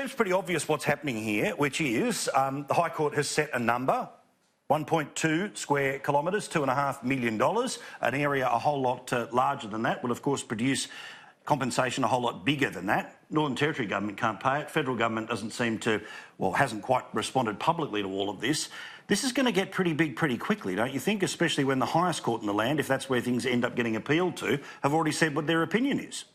seems pretty obvious what's happening here, which is the High Court has set a number, 1.2 square kilometres, $2.5 million. An area a whole lot larger than that will, of course, produce compensation a whole lot bigger than that. Northern Territory government can't pay it. Federal government doesn't seem to, well, hasn't quite responded publicly to all of this. This is going to get pretty big pretty quickly, don't you think? Especially when the highest court in the land, if that's where things end up getting appealed to, have already said what their opinion is.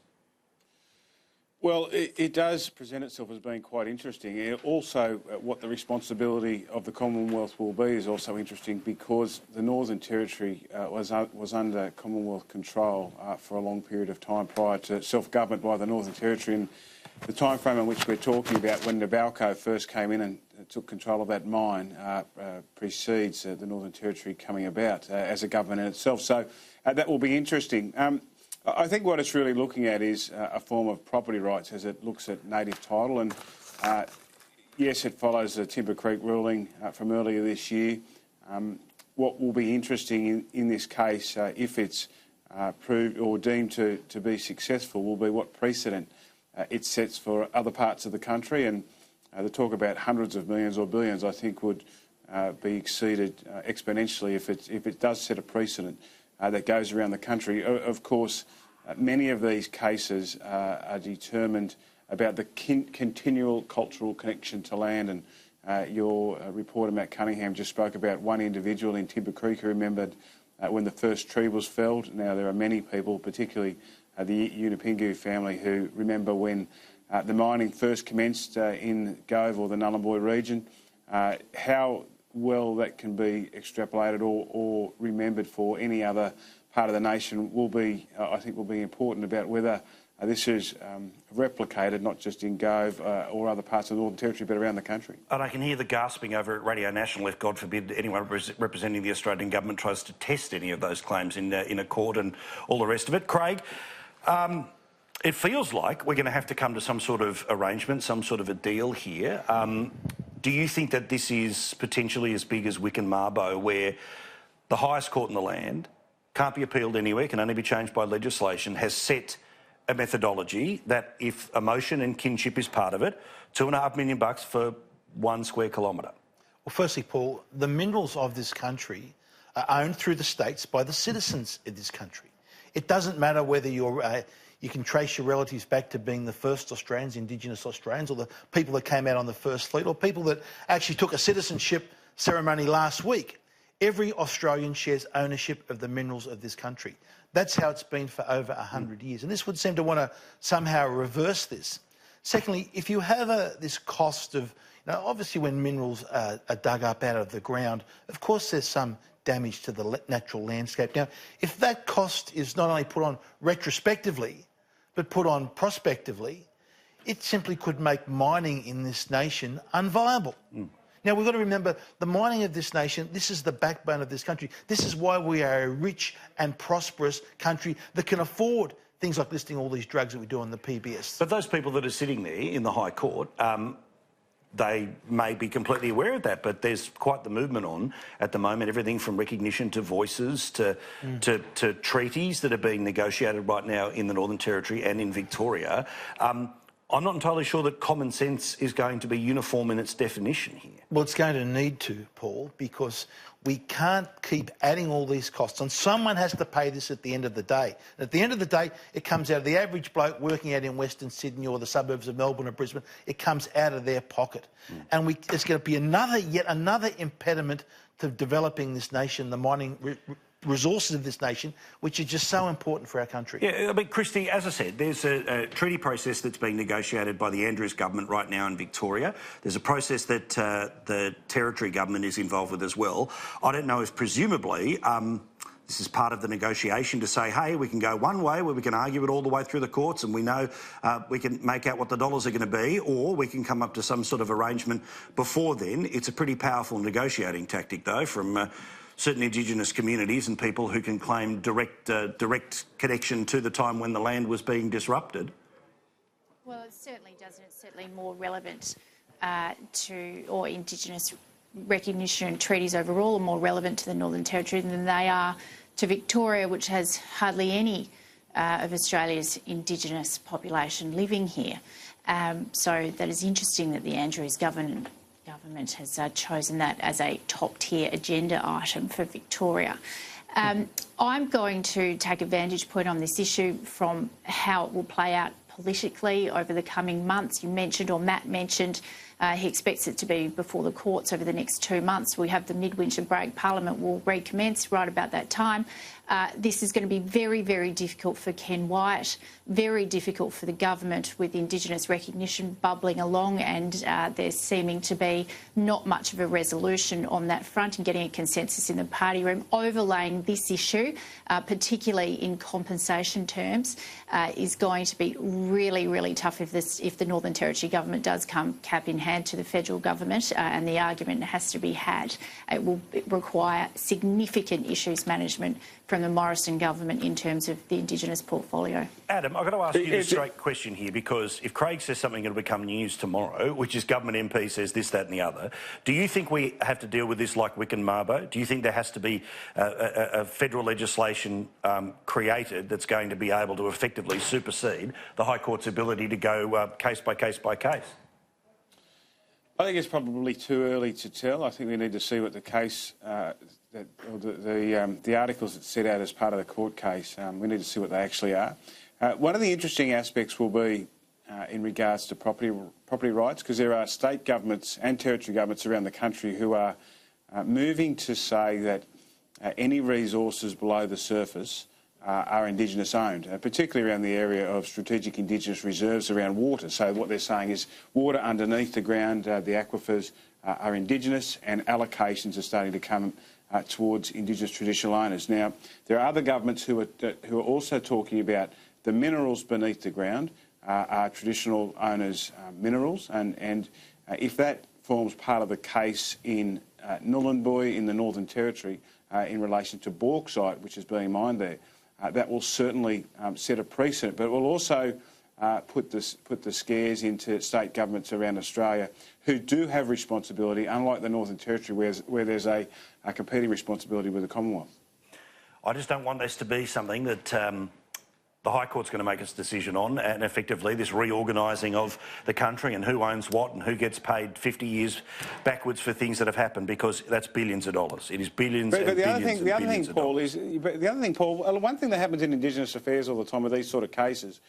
Well, it does present itself as being quite interesting. Also, what the responsibility of the Commonwealth will be is also interesting, because the Northern Territory was under Commonwealth control for a long period of time prior to self-government by the Northern Territory. And the time frame in which we're talking about, when Nabalco first came in and took control of that mine, precedes the Northern Territory coming about as a government in itself. So that will be interesting. I think what it's really looking at is a form of property rights as it looks at native title. And yes, it follows the Timber Creek ruling from earlier this year. What will be interesting in this case, if it's proved or deemed to be successful, will be what precedent it sets for other parts of the country. And the talk about hundreds of millions or billions, I think, would be exceeded exponentially if it does set a precedent that goes around the country. Of course, many of these cases are determined about the continual cultural connection to land. And your reporter, Matt Cunningham, just spoke about one individual in Timber Creek who remembered when the first tree was felled. Now, there are many people, particularly the Yunupingu family, who remember when the mining first commenced in Gove or the Nullarbor region. How well that can be extrapolated or remembered for any other part of the nation will be, I think, will be important about whether this is replicated not just in Gove or other parts of the Northern Territory, but around the country. And I can hear the gasping over at Radio National if, God forbid, anyone representing the Australian government tries to test any of those claims in a court and all the rest of it. Craig, it feels like we're going to have to come to some sort of arrangement, some sort of a deal here. Do you think that this is potentially as big as Wick and Mabo, where the highest court in the land can't be appealed anywhere, can only be changed by legislation, has set a methodology that if emotion and kinship is part of it, $2.5 million for 1 square kilometre? Well, firstly, Paul, the minerals of this country are owned through the states by the citizens of this country. It doesn't matter whether you can trace your relatives back to being the first Australians, Indigenous Australians, or the people that came out on the first fleet, or people that actually took a citizenship ceremony last week. Every Australian shares ownership of the minerals of this country. That's how it's been for over 100 years. And this would seem to want to somehow reverse this. Secondly, if you have this cost of, obviously when minerals are dug up out of the ground, of course there's some damage to the natural landscape. Now, if that cost is not only put on retrospectively, but put on prospectively, it simply could make mining in this nation unviable. Now, we've got to remember, the mining of this nation, this is the backbone of this country. This is why we are a rich and prosperous country that can afford things like listing all these drugs that we do on the PBS. But those people that are sitting there in the High Court, they may be completely aware of that, but there's quite the movement on at the moment, everything from recognition to voices to treaties that are being negotiated right now in the Northern Territory and in Victoria. I'm not entirely sure that common sense is going to be uniform in its definition here. Well, it's going to need to, Paul, because we can't keep adding all these costs, and someone has to pay this at the end of the day. And at the end of the day, it comes out of the average bloke working out in Western Sydney or the suburbs of Melbourne or Brisbane. It comes out of their pocket. And it's going to be yet another impediment to developing this nation, the mining resources of this nation, which are just so important for our country. Yeah, I mean, Kristy, as I said, there's a treaty process that's being negotiated by the Andrews government right now in Victoria. There's a process that the Territory government is involved with as well. I don't know if presumably this is part of the negotiation to say, hey, we can go one way where we can argue it all the way through the courts and we know we can make out what the dollars are going to be, or we can come up to some sort of arrangement before then. It's a pretty powerful negotiating tactic, though, from certain Indigenous communities and people who can claim direct connection to the time when the land was being disrupted. Well, it certainly doesn't. It's certainly more relevant or Indigenous recognition and treaties overall are more relevant to the Northern Territory than they are to Victoria, which has hardly any of Australia's Indigenous population living here. So that is interesting that the Andrews government has chosen that as a top-tier agenda item for Victoria. I'm going to take a vantage point on this issue from how it will play out politically over the coming months. You mentioned, or Matt mentioned, he expects it to be before the courts over the next 2 months. We have the midwinter break. Parliament will recommence right about that time. This is going to be very, very difficult for Ken Wyatt, very difficult for the government with Indigenous recognition bubbling along, and there's seeming to be not much of a resolution on that front and getting a consensus in the party room. Overlaying this issue, particularly in compensation terms, is going to be really, really tough if the Northern Territory government does come cap in hand to the federal government, and the argument has to be had. It will require significant issues management from the Morrison government in terms of the Indigenous portfolio. Adam, I've got to ask you a straight question here, because if Craig says something going to become news tomorrow, which is government MP says this, that and the other, do you think we have to deal with this like Wick and Mabo? Do you think there has to be a federal legislation created that's going to be able to effectively supersede the High Court's ability to go case by case by case? I think it's probably too early to tell. I think we need to see what the case, the articles that set out as part of the court case, we need to see what they actually are. One of the interesting aspects will be in regards to property rights, because there are state governments and territory governments around the country who are moving to say that any resources below the surface are Indigenous owned, particularly around the area of strategic Indigenous reserves around water. So what they're saying is water underneath the ground, the aquifers, are Indigenous, and allocations are starting to come towards Indigenous traditional owners. Now, there are other governments who are also talking about the minerals beneath the ground are traditional owners' minerals, and if that forms part of the case in Nhulunbuy in the Northern Territory in relation to bauxite, which is being mined there, that will certainly set a precedent, but it will also put the scares into state governments around Australia who do have responsibility, unlike the Northern Territory where there's a competing responsibility with the Commonwealth. I just don't want this to be something that the High Court's going to make its decision on, and effectively this reorganising of the country and who owns what and who gets paid 50 years backwards for things that have happened, because that's billions of dollars. It is billions and billions and billions of dollars. The other thing, Paul, one thing that happens in Indigenous affairs all the time with these sort of cases,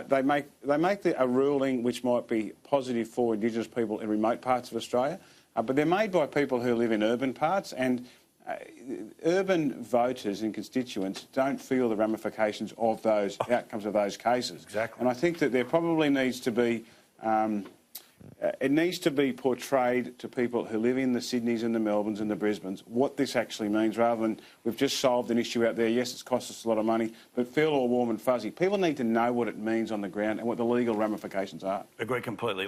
they make a ruling which might be positive for Indigenous people in remote parts of Australia, but they're made by people who live in urban parts, and urban voters and constituents don't feel the ramifications of those outcomes of those cases. Exactly. And I think that there probably needs to be it needs to be portrayed to people who live in the Sydneys and the Melbournes and the Brisbanes what this actually means, rather than we've just solved an issue out there. Yes, it's cost us a lot of money, but feel all warm and fuzzy. People need to know what it means on the ground and what the legal ramifications are. Agree completely.